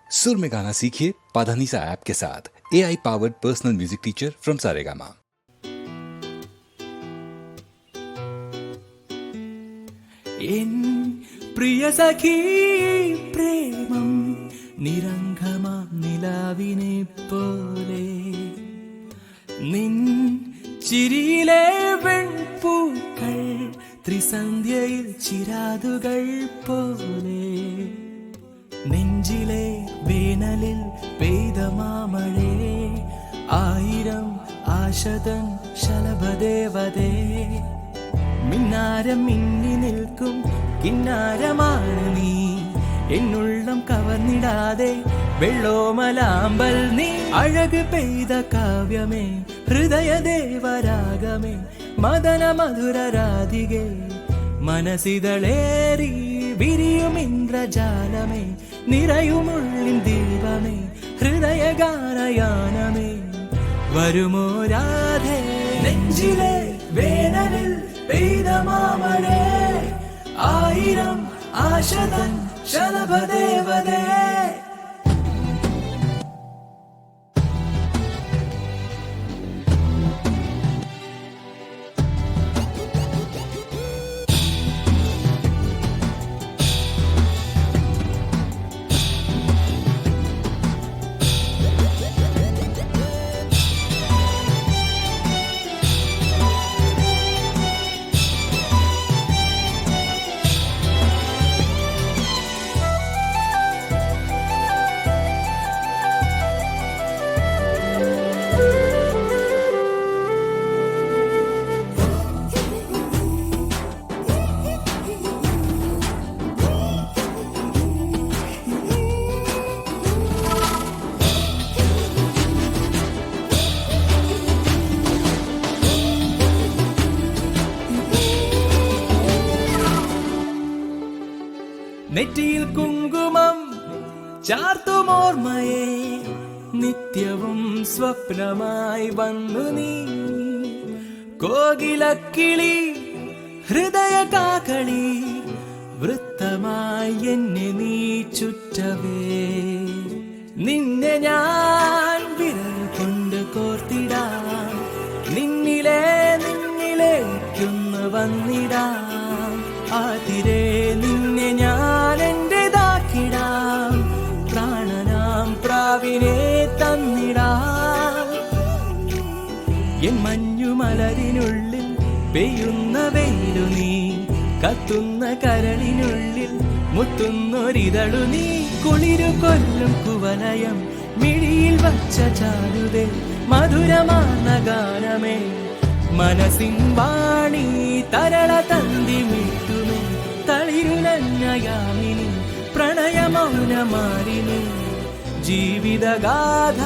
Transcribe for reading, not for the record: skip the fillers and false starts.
सुर में गाना सीखिए पाधानीसा ऐप के साथ। AI powered personal music teacher from Saregama. പ്രിയ സഖി പ്രേമം നിരംഗമാം നിലാവിനെ പോലെ നിൻ ചിരിയിലെ വെൺപൂക്കൾ ത്രിസന്ധ്യയിൽ ചിരാതുകൾ പോലെ നെഞ്ചിലെ വേനലിൽ പെയ്ത മാമഴേ ആയിരം ആശതൻ ശലഭദേവതേ മിന്നാരം മിന്നി നിൽക്കും കിന്നാരമാണ് നീ എന്നുള്ളം കവർന്നിടാതെ വെള്ളോമലാമ്പൽ നീ അഴക് പെയ്ത കാവ്യമേ ഹൃദയദേവരാഗമേ മദന മധുര രാധികേ മനസ്സിതളേറി വിരിയും ഇന്ദ്രജാലമേ നിറയുമുള്ളിൻ ദീപമേ ഹൃദയഗാനയാനമേ വരുമോ രാധേ നെഞ്ചിലെ വേനലിൽ പെയ്ത മാമഴേ ആയിരം ആശതൻ ശലഭദേവതേ നെറ്റിയിൽ കുങ്കുമം ചാർത്തുമോർമ്മയെ നിത്യവും സ്വപ്നമായി വന്നു നീ കോകിലക്കിളി ഹൃദയ കാകളി വൃത്തമായി എന്നെ നീ ചുറ്റവേ നിന്നെ ഞാൻ വിരൽ കൊണ്ട് കോർത്തിടാം നിന്നിലേക്കൊന്ന് വന്നിടാം ആതിരേ നിന്നെ ഞാൻ എന്റേതാക്കിടാം പ്രാണനാം പ്രാവിനെ തന്നിടാം എൻ മഞ്ഞുമലരിനുള്ളിൽ പെയ്യുന്ന വെയിലു നീ കത്തുന്ന കരളിനുള്ളിൽ മുത്തുന്നൊരിതളു നീ കുളിരു കൊല്ലും കുവലയം മിഴിയിൽ വച്ച ചാരുതേ മധുരമാർന്ന ഗാനമേ മനസ്സിൻ വാണി തരള തന്തി മീട്ടുമേ തളിരുലഞ്ഞയാമിനി പ്രണയമൗനമാരിനി ജീവിതഗാഥ